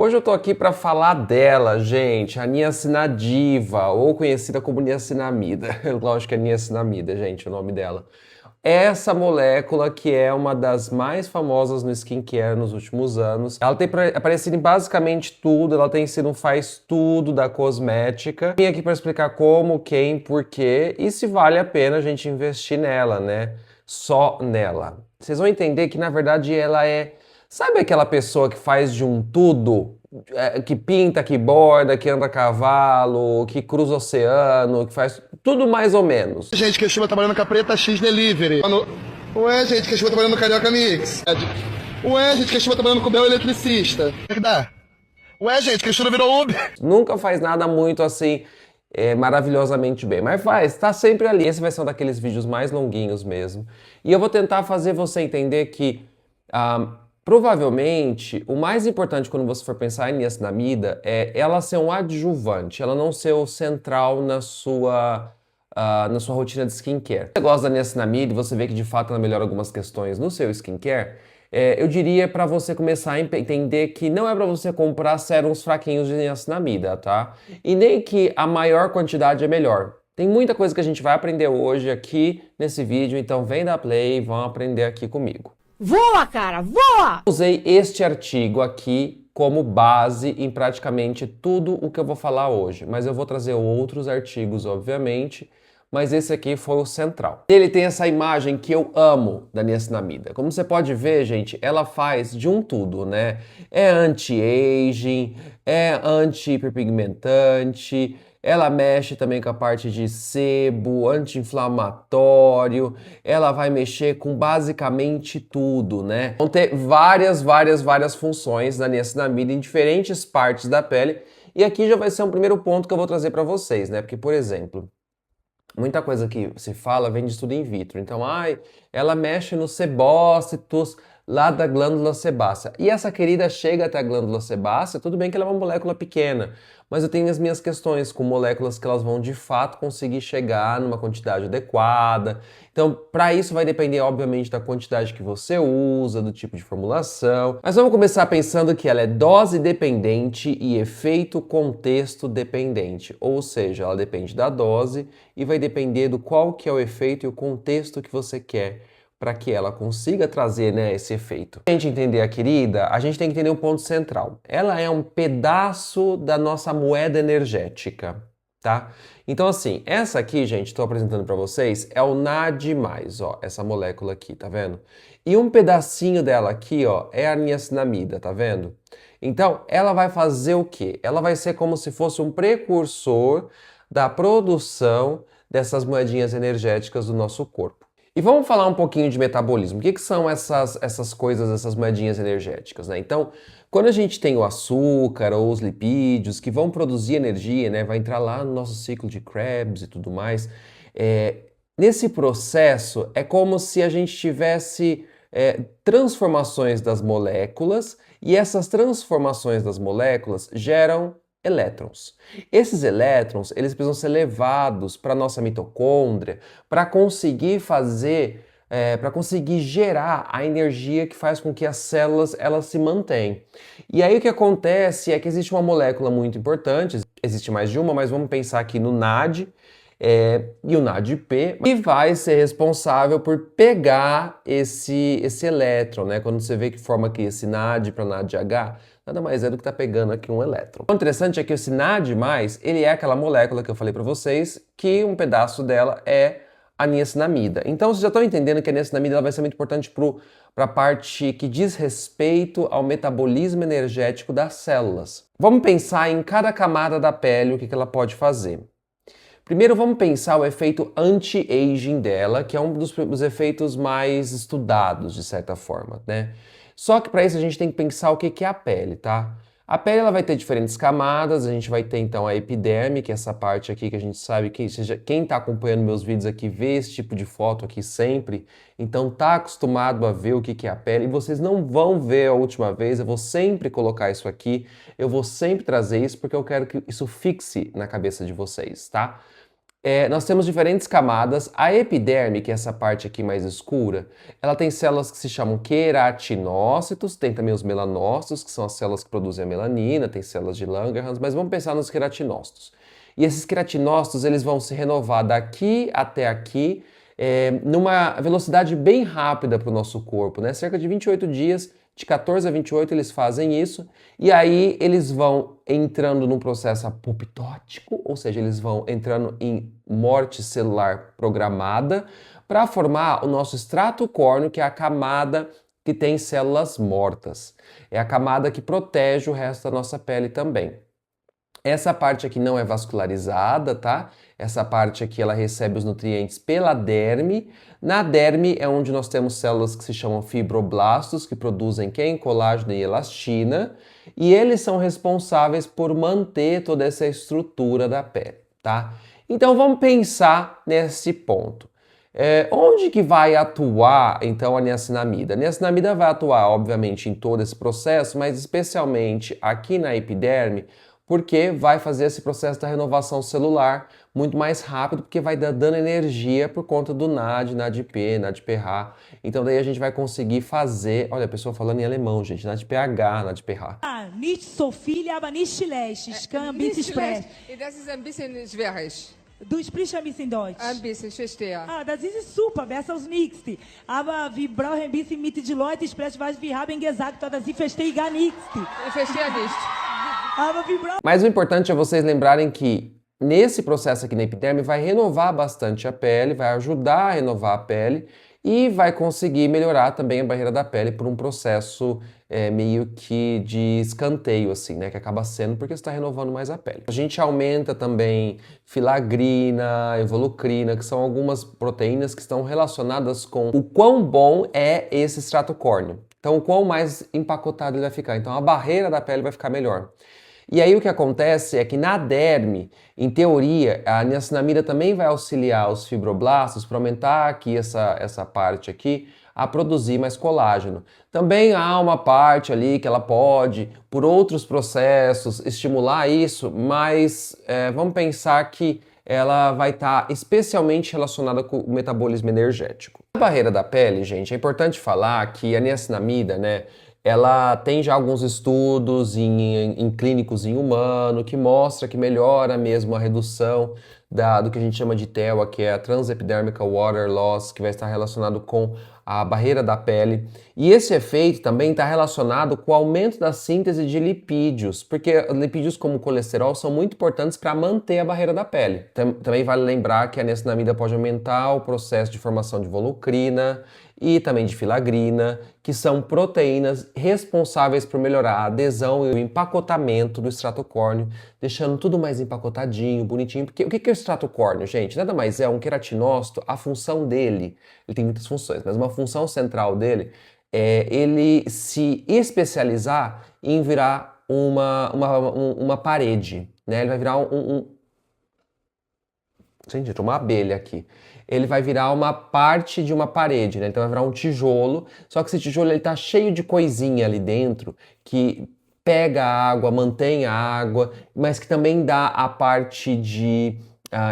Hoje eu tô aqui para falar dela, gente, a niacinamida, ou conhecida como niacinamida. Lógico que é niacinamida, gente, o nome dela. Essa molécula que é uma das mais famosas no skincare nos últimos anos. Ela tem aparecido em basicamente tudo, ela tem sido um faz tudo da cosmética. Vim aqui para explicar como, quem, porquê e se vale a pena a gente investir nela, né? Só nela. Vocês vão entender que na verdade ela é... Sabe aquela pessoa que faz de um tudo? Que pinta, que borda, que anda a cavalo, que cruza o oceano, que faz tudo mais ou menos. Gente, que eu estive trabalhando com a Preta X Delivery. Ué, gente, que eu estive trabalhando com Carioca Mix. Ué, gente, que eu estive trabalhando com o Bel Eletricista. O que dá? Ué, gente, que eu estive virou Uber. Nunca faz nada muito assim, maravilhosamente bem, mas faz, tá sempre ali. Esse vai ser um daqueles vídeos mais longuinhos mesmo. E eu vou tentar fazer você entender que provavelmente o mais importante quando você for pensar em niacinamida é ela ser um adjuvante, ela não ser o central na sua rotina de skincare. Se você gosta da niacinamida e você vê que de fato ela melhora algumas questões no seu skincare, eu diria para você começar a entender que não é para você comprar sérums fraquinhos de niacinamida, tá? E nem que a maior quantidade é melhor. Tem muita coisa que a gente vai aprender hoje aqui nesse vídeo, então vem dar play e vão aprender aqui comigo. Voa, cara, voa! Usei este artigo aqui como base em praticamente tudo o que eu vou falar hoje, mas eu vou trazer outros artigos, obviamente, mas esse aqui foi o central. Ele tem essa imagem que eu amo da niacinamida. Como você pode ver, gente, ela faz de um tudo, né? É anti-aging, é anti-hiperpigmentante, ela mexe também com a parte de sebo, anti-inflamatório, ela vai mexer com basicamente tudo, né? Vão ter várias funções da niacinamida em diferentes partes da pele, e aqui já vai ser um primeiro ponto que eu vou trazer para vocês, né? Porque, por exemplo, muita coisa que se fala vem de estudo in vitro. Então, ela mexe nos sebócitos lá da glândula sebácea. E essa querida chega até a glândula sebácea, tudo bem que ela é uma molécula pequena, mas eu tenho as minhas questões com moléculas que elas vão de fato conseguir chegar numa quantidade adequada. Então, para isso vai depender, obviamente, da quantidade que você usa, do tipo de formulação. Mas vamos começar pensando que ela é dose dependente e efeito contexto dependente. Ou seja, ela depende da dose e vai depender do qual que é o efeito e o contexto que você quer para que ela consiga trazer, né, esse efeito. Para a gente entender a querida, a gente tem que entender um ponto central. Ela é um pedaço da nossa moeda energética, tá? Então assim, essa aqui, gente, estou apresentando para vocês, é o NAD+, ó, essa molécula aqui, tá vendo? E um pedacinho dela aqui, ó, é a niacinamida, tá vendo? Então, ela vai fazer o quê? Ela vai ser como se fosse um precursor da produção dessas moedinhas energéticas do nosso corpo. E vamos falar um pouquinho de metabolismo. O que são essas coisas, essas moedinhas energéticas, né? Então, quando a gente tem o açúcar ou os lipídios que vão produzir energia, né? Vai entrar lá no nosso ciclo de Krebs e tudo mais. Nesse processo, é como se a gente tivesse transformações das moléculas e essas transformações das moléculas geram elétrons. Esses elétrons, eles precisam ser levados para a nossa mitocôndria para conseguir para conseguir gerar a energia que faz com que as células elas se mantenham. E aí o que acontece é que existe uma molécula muito importante, existe mais de uma, mas vamos pensar aqui no NAD, e o NADP, que vai ser responsável por pegar esse elétron, né? Quando você vê que forma aqui esse NAD para NADH, nada mais é do que tá pegando aqui um elétron. O interessante é que esse NAD+, ele é aquela molécula que eu falei para vocês, que um pedaço dela é a niacinamida. Então vocês já estão entendendo que a niacinamida ela vai ser muito importante para a parte que diz respeito ao metabolismo energético das células. Vamos pensar em cada camada da pele, o que ela pode fazer. Primeiro vamos pensar o efeito anti-aging dela, que é um dos efeitos mais estudados, de certa forma, né? Só que para isso a gente tem que pensar o que é a pele, tá? A pele ela vai ter diferentes camadas, a gente vai ter então a epiderme, que é essa parte aqui que a gente sabe que quem está acompanhando meus vídeos aqui vê esse tipo de foto aqui sempre, então tá acostumado a ver o que é a pele, e vocês não vão ver a última vez, eu vou sempre colocar isso aqui, eu vou sempre trazer isso porque eu quero que isso fixe na cabeça de vocês, tá? Nós temos diferentes camadas. A epiderme, que é essa parte aqui mais escura, ela tem células que se chamam queratinócitos, tem também os melanócitos, que são as células que produzem a melanina, tem células de Langerhans, mas vamos pensar nos queratinócitos. E esses queratinócitos, eles vão se renovar daqui até aqui, numa velocidade bem rápida para o nosso corpo, né? Cerca de 28 dias, de 14 a 28 eles fazem isso, e aí eles vão entrando num processo apoptótico, ou seja, eles vão entrando em morte celular programada para formar o nosso extrato córneo, que é a camada que tem células mortas. É a camada que protege o resto da nossa pele também. Essa parte aqui não é vascularizada, tá? Essa parte aqui ela recebe os nutrientes pela derme. Na derme é onde nós temos células que se chamam fibroblastos, que produzem colágeno e elastina, e eles são responsáveis por manter toda essa estrutura da pele, tá? Então vamos pensar nesse ponto. Onde que vai atuar, então, a niacinamida? A niacinamida vai atuar, obviamente, em todo esse processo, mas especialmente aqui na epiderme, porque vai fazer esse processo da renovação celular muito mais rápido, porque vai dando energia por conta do NAD, NADP, NADPH. Então daí a gente vai conseguir fazer, olha a pessoa falando em alemão, gente, NADPH, NADPH. Nicht so viele, aber nicht schlecht. Ich kann ein bisschen sprechen. Das ist ein bisschen schwierig. Du sprichst ein bisschen Deutsch. Ein bisschen, ich verstehe. Ah, das ist super, besser als nichts. Aber wir brauchen ein bisschen mit den Leuten sprechen, weil wir haben gesagt, dass sie verstehen gar nichts. Ich verstehe nicht. Aber wir brauchen... Mas o importante é vocês lembrarem que nesse processo aqui na epiderme vai renovar bastante a pele, vai ajudar a renovar a pele e vai conseguir melhorar também a barreira da pele por um processo meio que de escanteio, assim, né? Que acaba sendo porque está renovando mais a pele. A gente aumenta também filagrina, evolucrina, que são algumas proteínas que estão relacionadas com o quão bom é esse extrato córneo. Então, o quão mais empacotado ele vai ficar. Então, a barreira da pele vai ficar melhor. E aí o que acontece é que na derme, em teoria, a niacinamida também vai auxiliar os fibroblastos para aumentar aqui essa parte aqui, a produzir mais colágeno. Também há uma parte ali que ela pode, por outros processos, estimular isso, mas vamos pensar que ela vai estar especialmente relacionada com o metabolismo energético. Na barreira da pele, gente, é importante falar que a niacinamida, né, ela tem já alguns estudos em clínicos em humano que mostra que melhora mesmo a redução do que a gente chama de TELA, que é a Transepidermical Water Loss, que vai estar relacionado com a barreira da pele. E esse efeito também está relacionado com o aumento da síntese de lipídios, porque lipídios como o colesterol são muito importantes para manter a barreira da pele. Também vale lembrar que a niacinamida pode aumentar o processo de formação de volucrina e também de filagrina, que são proteínas responsáveis por melhorar a adesão e o empacotamento do extrato córneo, deixando tudo mais empacotadinho, bonitinho. Porque o que é o extrato córneo, gente? Nada mais é um queratinócito. A função dele, ele tem muitas funções, mas uma função central dele é ele se especializar em virar uma parede, né? Ele vai virar Gente, uma abelha aqui. Ele vai virar uma parte de uma parede, né? Então vai virar um tijolo, só que esse tijolo ele tá cheio de coisinha ali dentro que pega a água, mantém a água, mas que também dá a parte de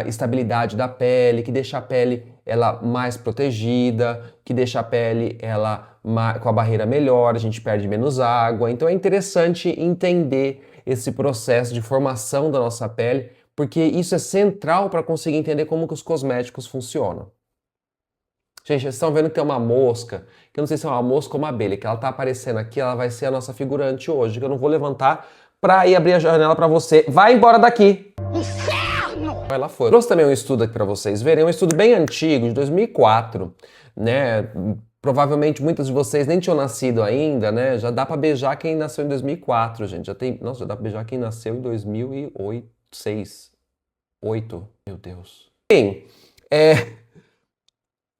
estabilidade da pele, que deixa a pele ela mais protegida, que deixa a pele ela com a barreira melhor, a gente perde menos água. Então é interessante entender esse processo de formação da nossa pele, porque isso é central para conseguir entender como que os cosméticos funcionam. Gente, vocês estão vendo que tem uma mosca, que eu não sei se é uma mosca ou uma abelha, que ela está aparecendo aqui, ela vai ser a nossa figurante hoje, que eu não vou levantar para ir abrir a janela para você. Vai embora daqui! Inferno! Ela foi. Trouxe também um estudo aqui para vocês verem, um estudo bem antigo, de 2004, né? Provavelmente muitos de vocês nem tinham nascido ainda, né? Já dá para beijar quem nasceu em 2004, gente. Já dá para beijar quem nasceu em 2008, 8. Meu Deus. Bem,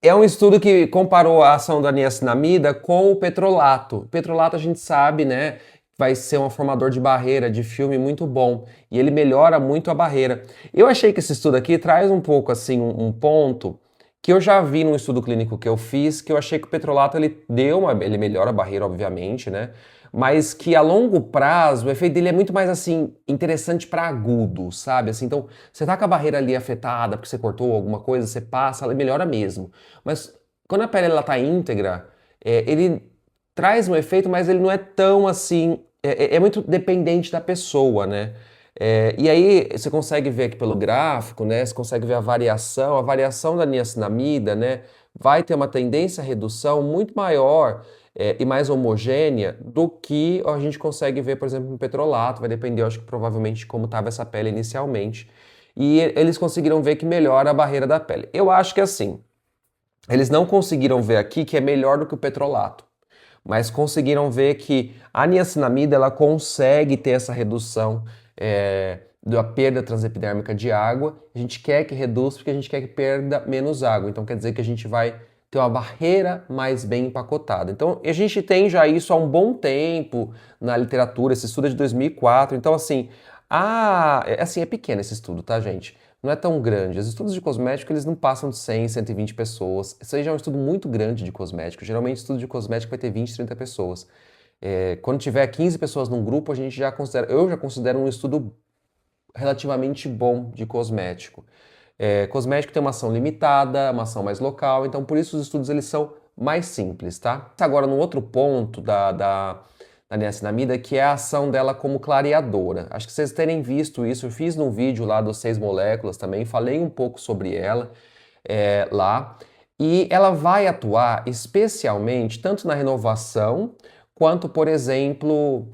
é um estudo que comparou a ação da niacinamida com o petrolato. O petrolato a gente sabe, né? Vai ser um formador de barreira, de filme muito bom. E ele melhora muito a barreira. Eu achei que esse estudo aqui traz um pouco, assim, um ponto que eu já vi num estudo clínico que eu fiz, que eu achei que o petrolato, ele melhora a barreira, obviamente, né? mas que a longo prazo o efeito dele é muito mais assim interessante para agudo, sabe? Assim, então, você tá com a barreira ali afetada porque você cortou alguma coisa, você passa, ela melhora mesmo. Mas quando a pele ela tá íntegra, ele traz um efeito, mas ele não é tão assim, é muito dependente da pessoa, né? E aí você consegue ver aqui pelo gráfico, né? Você consegue ver a variação da niacinamida, né? Vai ter uma tendência à redução muito maior e mais homogênea do que a gente consegue ver, por exemplo, no petrolato. Vai depender, eu acho que provavelmente de como estava essa pele inicialmente. E eles conseguiram ver que melhora a barreira da pele. Eu acho que assim, eles não conseguiram ver aqui que é melhor do que o petrolato, mas conseguiram ver que a niacinamida ela consegue ter essa redução da perda transepidérmica de água. A gente quer que reduza porque a gente quer que perda menos água. Então quer dizer que a gente vai ter uma barreira mais bem empacotada. Então a gente tem já isso há um bom tempo na literatura, esse estudo é de 2004. Então assim, é pequeno esse estudo, tá, gente? Não é tão grande. Os estudos de cosmético, eles não passam de 100, 120 pessoas. Isso aí já é um estudo muito grande de cosmético. Geralmente, estudo de cosmético vai ter 20, 30 pessoas. Quando tiver 15 pessoas num grupo, eu já considero um estudo relativamente bom de cosmético. Cosmético tem uma ação limitada, uma ação mais local, então por isso os estudos eles são mais simples, tá? Agora, no outro ponto da niacinamida, que é a ação dela como clareadora. Acho que vocês terem visto isso, eu fiz num vídeo lá dos 6 moléculas também, falei um pouco sobre ela lá. E ela vai atuar especialmente tanto na renovação, quanto, por exemplo,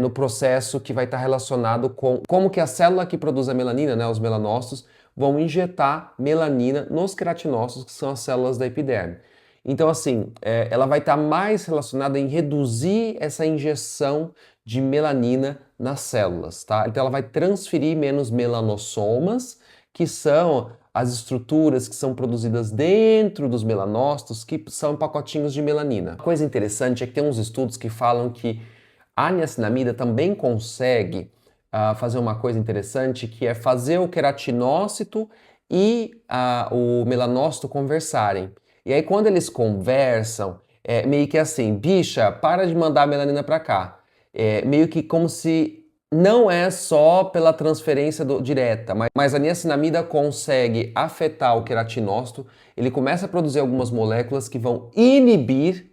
no processo que vai estar relacionado com como que a célula que produz a melanina, né, os melanócitos, vão injetar melanina nos queratinócitos, que são as células da epiderme. Então, assim, ela vai estar mais relacionada em reduzir essa injeção de melanina nas células, tá? Então, ela vai transferir menos melanossomas, que são as estruturas que são produzidas dentro dos melanócitos, que são pacotinhos de melanina. Uma coisa interessante é que tem uns estudos que falam que a niacinamida também consegue fazer uma coisa interessante, que é fazer o queratinócito e o melanócito conversarem. E aí quando eles conversam, meio que assim, bicha, para de mandar a melanina para cá. Meio que como se não é só pela transferência direta, mas a niacinamida consegue afetar o queratinócito, ele começa a produzir algumas moléculas que vão inibir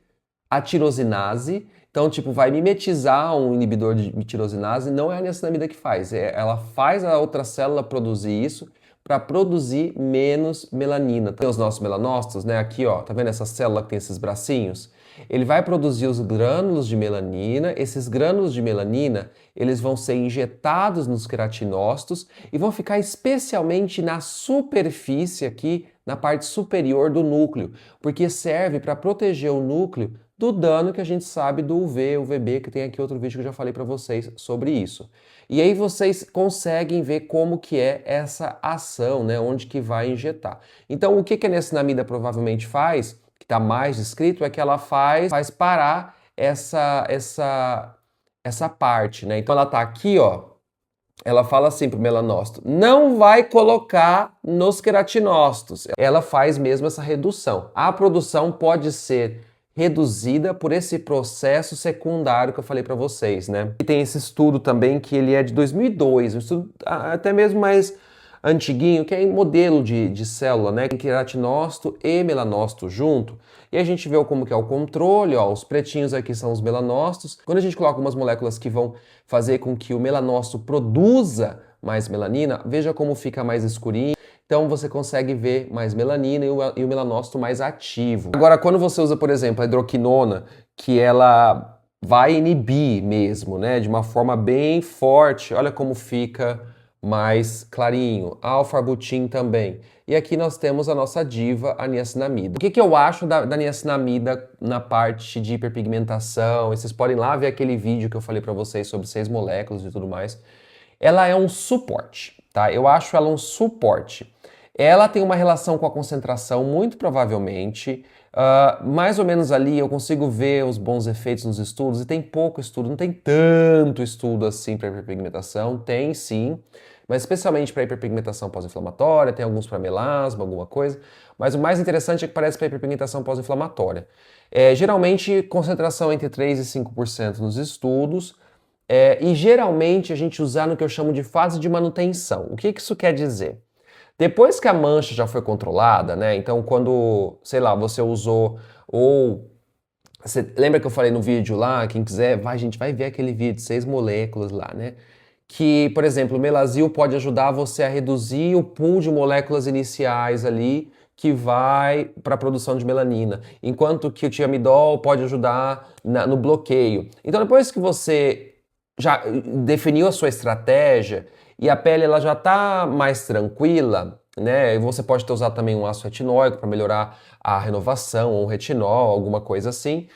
a tirosinase. Então, tipo, vai mimetizar um inibidor de tirosinase, não é a niacinamida que faz, ela faz a outra célula produzir isso para produzir menos melanina. Tem os nossos melanócitos, né? Aqui, ó, tá vendo essa célula que tem esses bracinhos? Ele vai produzir os grânulos de melanina, esses grânulos de melanina, eles vão ser injetados nos queratinócitos e vão ficar especialmente na superfície aqui, na parte superior do núcleo, porque serve para proteger o núcleo do dano que a gente sabe do UV, UVB, que tem aqui outro vídeo que eu já falei para vocês sobre isso. E aí vocês conseguem ver como que é essa ação, né, onde que vai injetar. Então, o que a niacinamida provavelmente faz, que está mais descrito, é que ela faz parar essa parte, né? Então, ela está aqui, ó, ela fala assim pro melanócito, não vai colocar nos queratinócitos. Ela faz mesmo essa redução. A produção pode ser reduzida por esse processo secundário que eu falei para vocês, né? E tem esse estudo também que ele é de 2002, um estudo até mesmo mais antiguinho, que é em modelo de célula, né? Tem queratinócito e melanócito junto. E a gente vê como que é o controle, ó, os pretinhos aqui são os melanócitos. Quando a gente coloca umas moléculas que vão fazer com que o melanócito produza mais melanina, veja como fica mais escurinho. Então você consegue ver mais melanina e o melanócito mais ativo. Agora, quando você usa, por exemplo, a hidroquinona, que ela vai inibir mesmo, né, de uma forma bem forte, olha como fica mais clarinho. Alfarbutin também. E aqui nós temos a nossa diva, a niacinamida. O que eu acho da niacinamida na parte de hiperpigmentação? Vocês podem lá ver aquele vídeo que eu falei para vocês sobre 6 moléculas e tudo mais. Ela é um suporte, tá? Eu acho ela um suporte. Ela tem uma relação com a concentração, muito provavelmente. Mais ou menos ali eu consigo ver os bons efeitos nos estudos, e tem pouco estudo, não tem tanto estudo assim para hiperpigmentação, tem sim, mas especialmente para hiperpigmentação pós-inflamatória, tem alguns para melasma, alguma coisa, mas o mais interessante é que parece para hiperpigmentação pós-inflamatória. Geralmente, concentração entre 3 e 5% nos estudos, e geralmente a gente usar no que eu chamo de fase de manutenção. O que isso quer dizer? Depois que a mancha já foi controlada, né? Então quando, sei lá, você usou ou... Você lembra que eu falei no vídeo lá, quem quiser, a gente vai ver aquele vídeo, 6 moléculas lá, né? Que, por exemplo, o Melasil pode ajudar você a reduzir o pool de moléculas iniciais ali que vai para a produção de melanina, enquanto que o Thiamidol pode ajudar no bloqueio. Então depois que você já definiu a sua estratégia e a pele ela já está mais tranquila, né? E você pode ter usado também um ácido retinóico para melhorar a renovação, ou um retinol, alguma coisa assim.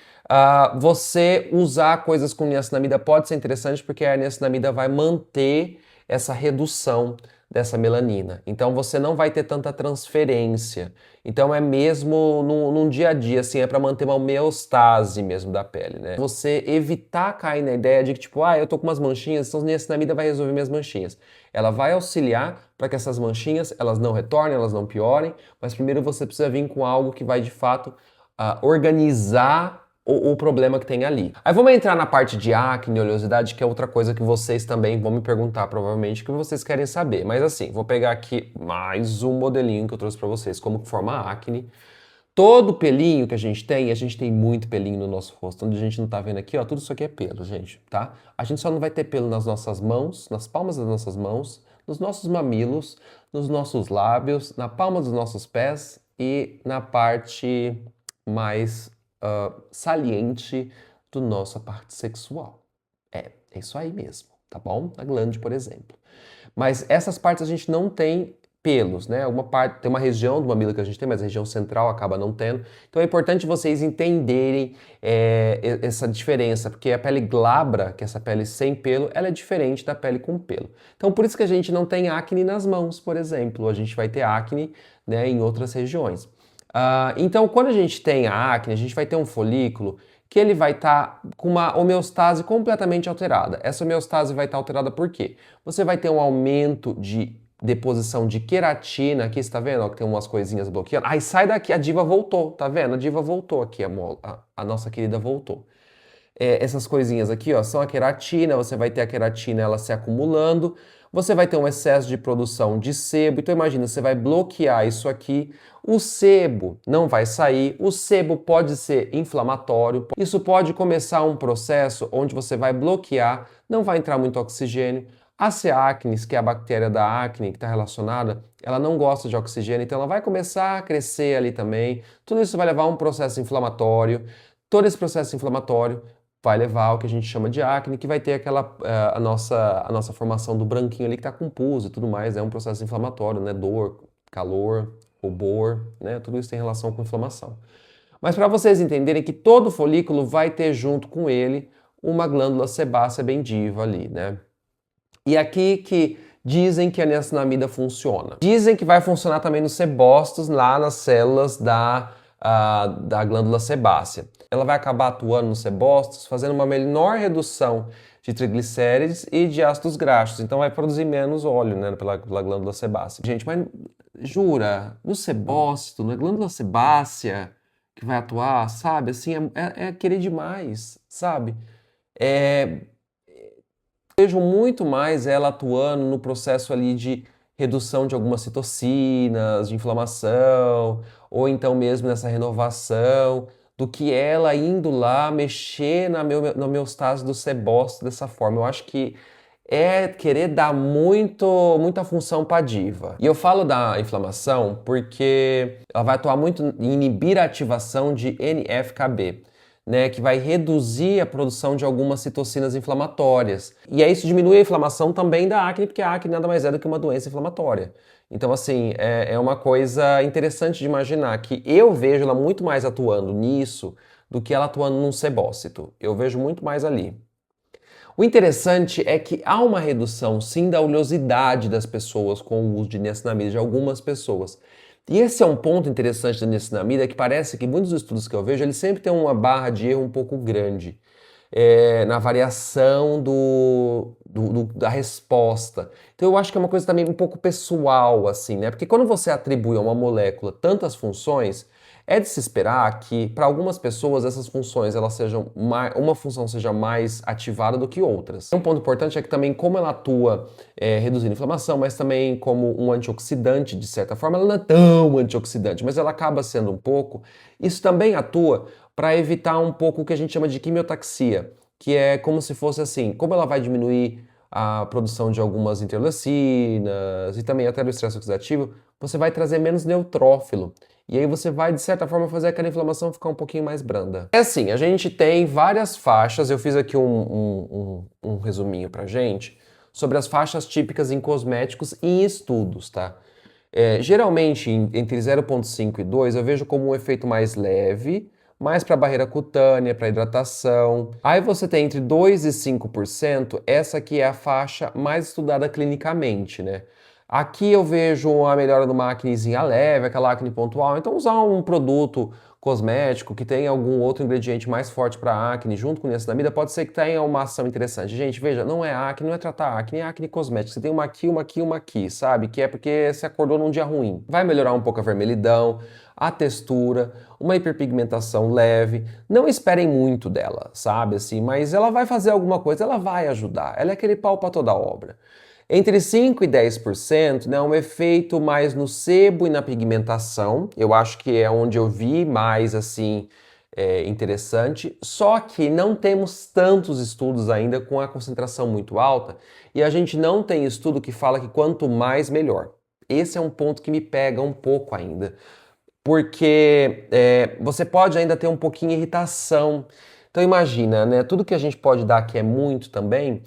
Você usar coisas com niacinamida pode ser interessante porque a niacinamida vai manter essa redução dessa melanina. Então você não vai ter tanta transferência. Então é mesmo num dia a dia, assim, é para manter uma homeostase mesmo da pele, né? Você evitar cair na ideia de que, tipo, eu tô com umas manchinhas, então a niacinamida vai resolver minhas manchinhas. Ela vai auxiliar para que essas manchinhas, elas não retornem, elas não piorem, mas primeiro você precisa vir com algo que vai, de fato, organizar o problema que tem ali. Aí vamos entrar na parte de acne, oleosidade, que é outra coisa que vocês também vão me perguntar, provavelmente, que vocês querem saber. Mas assim, vou pegar aqui mais um modelinho que eu trouxe para vocês, como que forma a acne. Todo pelinho que a gente tem muito pelinho no nosso rosto, onde a gente não tá vendo aqui, ó, tudo isso aqui é pelo, gente, tá? A gente só não vai ter pelo nas nossas mãos, nas palmas das nossas mãos, nos nossos mamilos, nos nossos lábios, na palma dos nossos pés e na parte mais saliente da nossa parte sexual. É isso aí mesmo, tá bom? A glande, por exemplo. Mas essas partes a gente não tem pelos, né? Uma parte, tem uma região do mamilo que a gente tem, mas a região central acaba não tendo. Então é importante vocês entenderem essa diferença, porque a pele glabra, que é essa pele sem pelo, ela é diferente da pele com pelo. Então por isso que a gente não tem acne nas mãos, por exemplo. A gente vai ter acne, né, em outras regiões. Então, quando a gente tem a acne, a gente vai ter um folículo que ele vai estar com uma homeostase completamente alterada. Essa homeostase vai estar alterada por quê? Você vai ter um aumento de deposição de queratina, aqui você tá vendo, ó, que tem umas coisinhas bloqueando. Aí sai daqui, a diva voltou, tá vendo? A diva voltou aqui, a nossa querida voltou. Essas coisinhas aqui, ó, são a queratina, você vai ter a queratina ela se acumulando, você vai ter um excesso de produção de sebo, então imagina, você vai bloquear isso aqui, o sebo não vai sair, o sebo pode ser inflamatório, isso pode começar um processo onde você vai bloquear, não vai entrar muito oxigênio, a C. acnes, que é a bactéria da acne que está relacionada, ela não gosta de oxigênio, então ela vai começar a crescer ali também, tudo isso vai levar a um processo inflamatório, todo esse processo inflamatório vai levar ao que a gente chama de acne, que vai ter a nossa formação do branquinho ali que está com pus e tudo mais, é um processo inflamatório, né? Dor, calor, rubor, né? Tudo isso tem relação com inflamação. Mas para vocês entenderem que todo folículo vai ter junto com ele uma glândula sebácea bem diva ali, né? E aqui que dizem que a niacinamida funciona. Dizem que vai funcionar também nos sebócitos, lá nas células da glândula sebácea. Ela vai acabar atuando nos sebócitos, fazendo uma menor redução de triglicérides e de ácidos graxos. Então vai produzir menos óleo, né, pela glândula sebácea. Gente, mas jura, no sebócito, na glândula sebácea que vai atuar, sabe? Assim, é querer demais, sabe? Vejo muito mais ela atuando no processo ali de redução de algumas citocinas, de inflamação, ou então mesmo nessa renovação, do que ela indo lá mexer na homeostase do sebócito dessa forma. Eu acho que é querer dar muita função para a diva. E eu falo da inflamação porque ela vai atuar muito em inibir a ativação de NF-κB, né, que vai reduzir a produção de algumas citocinas inflamatórias. E aí isso diminui a inflamação também da acne, porque a acne nada mais é do que uma doença inflamatória. Então, assim, é uma coisa interessante de imaginar que eu vejo ela muito mais atuando nisso do que ela atuando num sebócito. Eu vejo muito mais ali. O interessante é que há uma redução, sim, da oleosidade das pessoas com o uso de niacinamida, de algumas pessoas. E esse é um ponto interessante da niacinamida, que parece que muitos estudos que eu vejo, eles sempre têm uma barra de erro um pouco grande. na variação da resposta. Então eu acho que é uma coisa também um pouco pessoal, assim, né? Porque quando você atribui a uma molécula tantas funções, é de se esperar que para algumas pessoas essas funções uma função seja mais ativada do que outras. Um ponto importante é que também como ela atua reduzindo a inflamação, mas também como um antioxidante, de certa forma, ela não é tão antioxidante, mas ela acaba sendo um pouco. Isso também atua para evitar um pouco o que a gente chama de quimiotaxia, que é como se fosse assim, como ela vai diminuir a produção de algumas interleucinas e também até do estresse oxidativo, você vai trazer menos neutrófilo. E aí você vai, de certa forma, fazer aquela inflamação ficar um pouquinho mais branda. É assim, a gente tem várias faixas, eu fiz aqui um resuminho pra gente, sobre as faixas típicas em cosméticos e em estudos, tá? Geralmente, entre 0,5 e 2, eu vejo como um efeito mais leve, mais para barreira cutânea, para hidratação. Aí você tem entre 2 e 5%, essa aqui é a faixa mais estudada clinicamente, né? Aqui eu vejo a melhora de uma acnezinha leve, aquela acne pontual. Então usar um produto cosmético que tenha algum outro ingrediente mais forte para acne junto com niacinamida pode ser que tenha uma ação interessante. Gente, veja, não é acne, não é tratar acne, é acne cosmética. Você tem uma aqui, sabe? Que é porque você acordou num dia ruim. Vai melhorar um pouco a vermelhidão, a textura, uma hiperpigmentação leve. Não esperem muito dela, sabe? Assim, mas ela vai fazer alguma coisa, ela vai ajudar. Ela é aquele pau para toda obra. Entre 5% e 10%, né, um efeito mais no sebo e na pigmentação. Eu acho que é onde eu vi mais assim interessante. Só que não temos tantos estudos ainda com a concentração muito alta e a gente não tem estudo que fala que quanto mais, melhor. Esse é um ponto que me pega um pouco ainda. Porque você pode ainda ter um pouquinho de irritação. Então imagina, né, tudo que a gente pode dar que é muito também,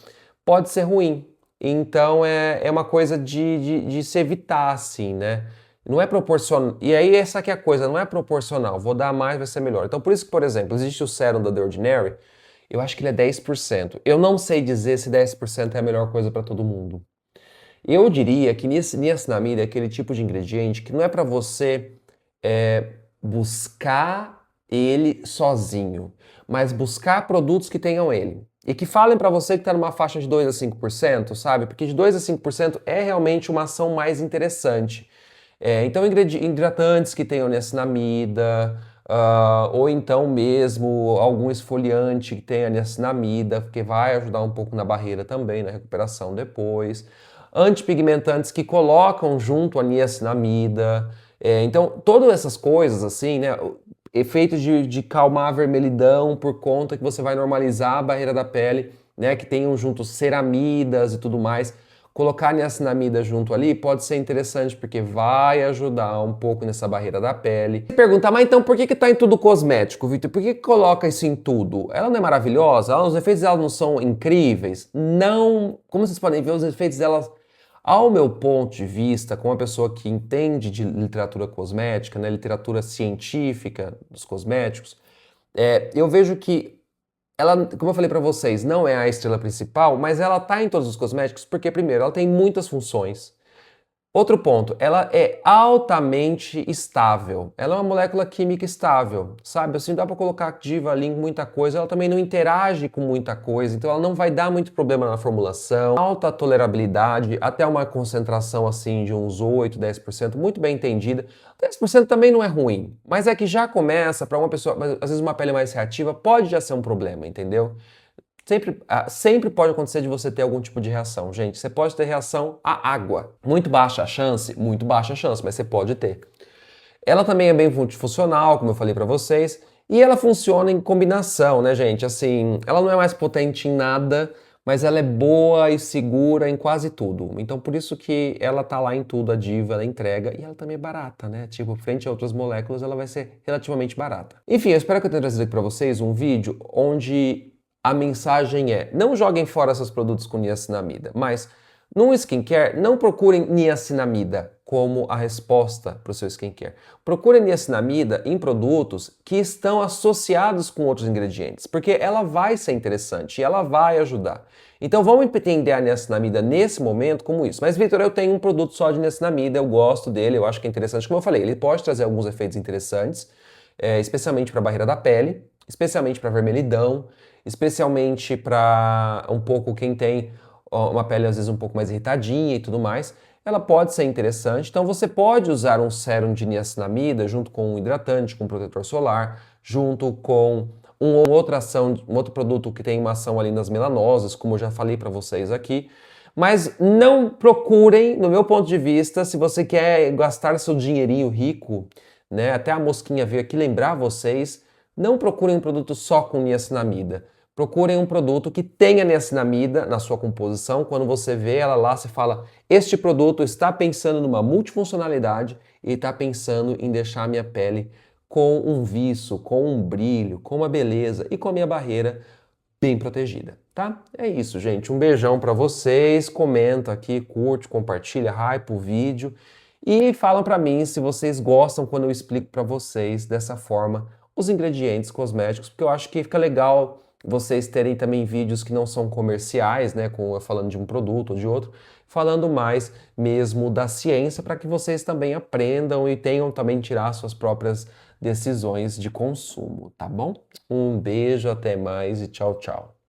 pode ser ruim. Então é uma coisa de se evitar, assim, né? Não é proporcional. E aí essa aqui é a coisa, não é proporcional. Vou dar mais, vai ser melhor. Então por isso que, por exemplo, existe o sérum da The Ordinary, eu acho que ele é 10%. Eu não sei dizer se 10% é a melhor coisa para todo mundo. Eu diria que niacinamida é aquele tipo de ingrediente que não é para você buscar ele sozinho, mas buscar produtos que tenham ele. E que falem para você que está numa faixa de 2 a 5%, sabe? Porque de 2 a 5% é realmente uma ação mais interessante. Então, hidratantes que tenham niacinamida, ou então mesmo algum esfoliante que tenha niacinamida, porque vai ajudar um pouco na barreira também, na recuperação depois. Antipigmentantes que colocam junto a niacinamida. Então, todas essas coisas, assim, né? Efeitos de calmar a vermelhidão por conta que você vai normalizar a barreira da pele, né? Que tenham junto ceramidas e tudo mais. Colocar niacinamida junto ali pode ser interessante porque vai ajudar um pouco nessa barreira da pele. Perguntar, mas então por que tá em tudo cosmético, Vitor? Por que coloca isso em tudo? Ela não é maravilhosa? Os efeitos dela não são incríveis? Não. Como vocês podem ver, os efeitos dela, ao meu ponto de vista, como uma pessoa que entende de literatura cosmética, né, literatura científica dos cosméticos, eu vejo que ela, como eu falei para vocês, não é a estrela principal, mas ela tá em todos os cosméticos porque, primeiro, ela tem muitas funções. Outro ponto, ela é altamente estável. Ela é uma molécula química estável, sabe? Assim, dá para colocar diva ali em muita coisa. Ela também não interage com muita coisa, então ela não vai dar muito problema na formulação. Alta tolerabilidade, até uma concentração assim de uns 8, 10%, muito bem entendida. 10% também não é ruim, mas é que já começa para uma pessoa, às vezes uma pele mais reativa, pode já ser um problema, entendeu? Sempre pode acontecer de você ter algum tipo de reação, gente. Você pode ter reação à água. Muito baixa a chance, mas você pode ter. Ela também é bem multifuncional, como eu falei para vocês, e ela funciona em combinação, né, gente? Assim, ela não é mais potente em nada, mas ela é boa e segura em quase tudo. Então, por isso que ela tá lá em tudo, a diva, ela entrega, e ela também é barata, né? Tipo, frente a outras moléculas, ela vai ser relativamente barata. Enfim, eu espero que eu tenha trazido aqui para vocês um vídeo onde a mensagem é, não joguem fora seus produtos com niacinamida, mas no skincare, não procurem niacinamida como a resposta para o seu skincare. Procurem niacinamida em produtos que estão associados com outros ingredientes, porque ela vai ser interessante e ela vai ajudar. Então vamos entender a niacinamida nesse momento como isso. Mas, Vitor, eu tenho um produto só de niacinamida, eu gosto dele, eu acho que é interessante. Como eu falei, ele pode trazer alguns efeitos interessantes, especialmente para a barreira da pele. especialmente para vermelhidão, especialmente para um pouco quem tem uma pele às vezes um pouco mais irritadinha e tudo mais, ela pode ser interessante. Então você pode usar um sérum de niacinamida junto com um hidratante, com um protetor solar, junto com uma outra ação, um outro produto que tem uma ação ali nas melanosas, como eu já falei para vocês aqui. Mas não procurem, no meu ponto de vista, se você quer gastar seu dinheirinho rico, né, até a mosquinha veio aqui lembrar vocês, não procurem um produto só com niacinamida. Procurem um produto que tenha niacinamida na sua composição. Quando você vê ela lá, você fala, este produto está pensando numa multifuncionalidade e está pensando em deixar a minha pele com um viço, com um brilho, com uma beleza e com a minha barreira bem protegida, tá? É isso, gente. Um beijão para vocês. Comenta aqui, curte, compartilha, hype o vídeo e falam para mim se vocês gostam quando eu explico para vocês dessa forma os ingredientes cosméticos, porque eu acho que fica legal vocês terem também vídeos que não são comerciais, né, com eu falando de um produto ou de outro, falando mais mesmo da ciência para que vocês também aprendam e tenham também tirar suas próprias decisões de consumo, tá bom? Um beijo, até mais e tchau, tchau.